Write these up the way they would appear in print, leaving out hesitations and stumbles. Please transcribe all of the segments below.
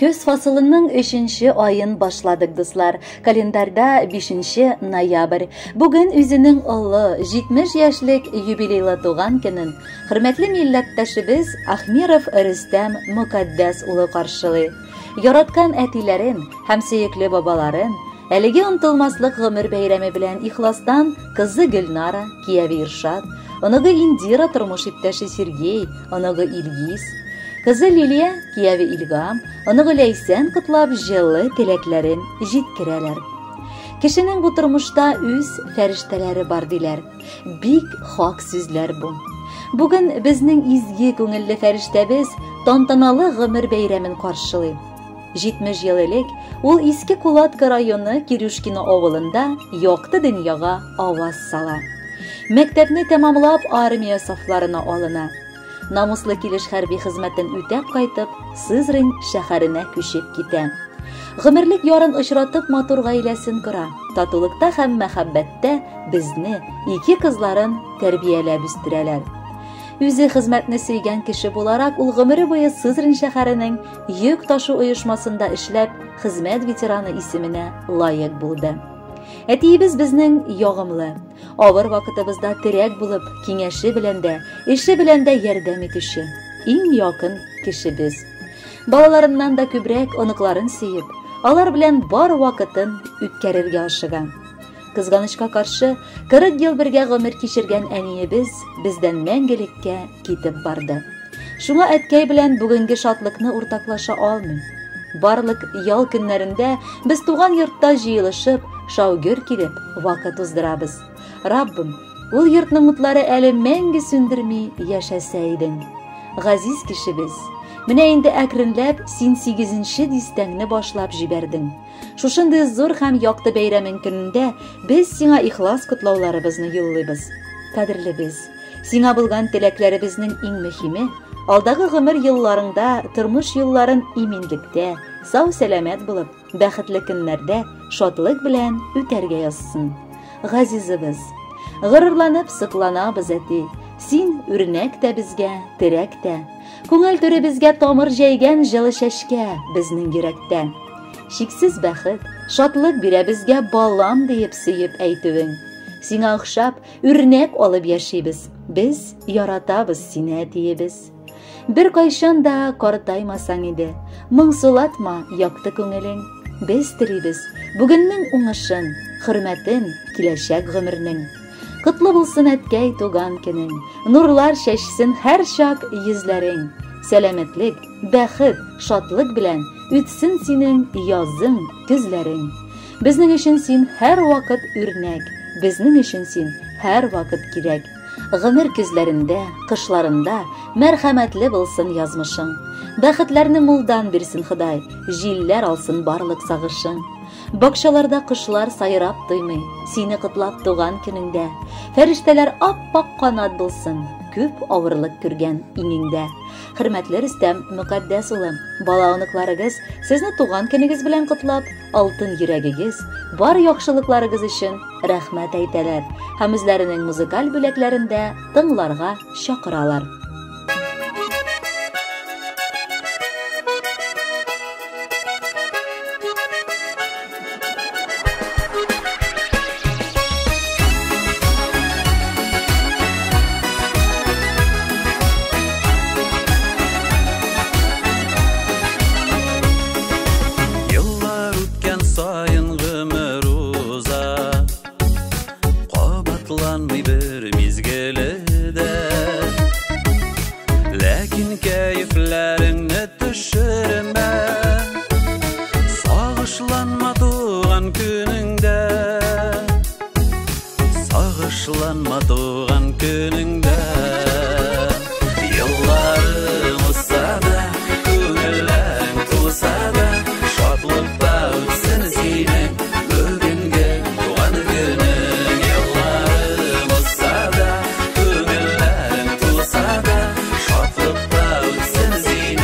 Köz fasılının 3. ayın başladık dostlar. Kalendarda 5. noyabr. Bugün üzünün ılı 70 yaşlık yubileyli doğan günün. Hürmetli millettaşımız Ahmirov Rüstem Mukaddes ulu karşılığı. Yaratkan etilerin, hem seyikli babaların, Әлеге ұнтылмаслық ғымыр бәйрәме білән ихластан кызы Гүлнара, кияви Иршат, оныгы Индира тормыш иптәше Сергей, оныгы Илгиз, кызы Лилия, кияви Илгам, оныгы Ләйсән кытлап жылы теләкләрен җиткерәләр. Кешенең бу тормышта үз фәрештәләре бар диләр. Бик хак сүзләр бу. Бүген безнең изге күңелле фәрештәбез тантаналы ғымыр бәйрәмен каршылый. 70 ел элек ул Иске Кулатка районы Кирюшкино авылында якты дөньяга аваз сала. Мәктәпне тәмамлап армия сафларына алына. Намуслы килеш хәрби хезмәтен үтәп кайтып, Сызрань шәһәренә күчеп китә. Гомерлек ярын очратып матур гаиләсен кора. Татулыкта һәм мәхәббәттә безне, ике кызларын тәрбияләп үстерәләр. Үзе хезмәтне сөйгән кеше буларак ул гомере буе Сызрань шәһәренең йөк ташу оешмасында эшләп, хезмәт ветераны исеменә лайык булды. Әтиебез безнең ягымлы, авыр вакытыбызда терәк булып, киңәше белән дә, эше белән дә ярдәм итүче, иң якын кешебез. Балаларыннан да күбрәк оныкларын сөеп, алар белән бар вакытын үткәрергә ашыган. Кызганычка каршы 40 ел бергә гомер кичергән әниебез бездән мәңгелеккә китеп барды. Шуңа әткәй белән бүгенге шатлыкны уртаклаша алмыйм. Барлык ял көннәрендә без туган йортта җыелышып, шаугөр килеп, вакыт уздырабыз. Раббым, ул йортның утлары әле мәңге сүндерми яшәсә идең. Газиз кешебез, менә инде әкренләп син 8-нче дистәңне башлап җибәрдең. Шушындый зур һәм якты бәйрәмен көнендә без сиңа ихлас котлауларыбызны юллыйбыз. Кадерлебез, сиңа булган теләкләребезнең иң мөһиме алдагы гомер елларыңда тормыш юлларын иминлектә, сау-сәламәт булып, бәхетле көннәрдә шатлык белән үтәргә язсын. Газизыбыз, гырурланып сыкланабыз әти, син үрнәк тә безгә, терәк тә. Күңел түребезгә тамыр җәйгән җылы чәчкә безнең йөрәктә. Шиксез бәхет, шатлык бирә безгә балам диеп сөеп әйтүең. Сиңа охшап, үрнәк алып яшибез. Без яратабыз сине әтиебез. Бер кайчан да картаймасаң иде, моңсулатма якты күңелең. Без телибез бүгеннең уңышын, хөрмәтен киләчәк гомернең. Котлы булсын әткәй туган көнең, нурлар чәчсен һәр чак йөзләрең. Сәламәтлек, бәхет, шатлык белән үтсен синең язың, көзләрең. Безнең өчен син һәр вакыт үрнәк, безнең өчен син һәр вакыт кирәк. Гомер көзләрендә, кышларында мәрхәмәтле булсын язмышың. Бәхетләрне мулдан бирсен Ходай, җилләр алсын барлык сагышың. Бакчаларда кышлар сайрап туймый, сине котлап туган көнеңдә. Фәрештәләр ап-пак канат булсын, күп авырлык күргән иңеңдә. Хөрмәтле Рөстәм Мукаддәс улым, бала оныкларыгыз сезне туган көнегез белән котлап, алтын йөрәгегез, бар яхшылыкларыгыз өчен рәхмәт әйтәләр һәм үзләренең музыкаль бүләкләрендә тыңларга чакыралар. Seni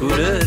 Күрер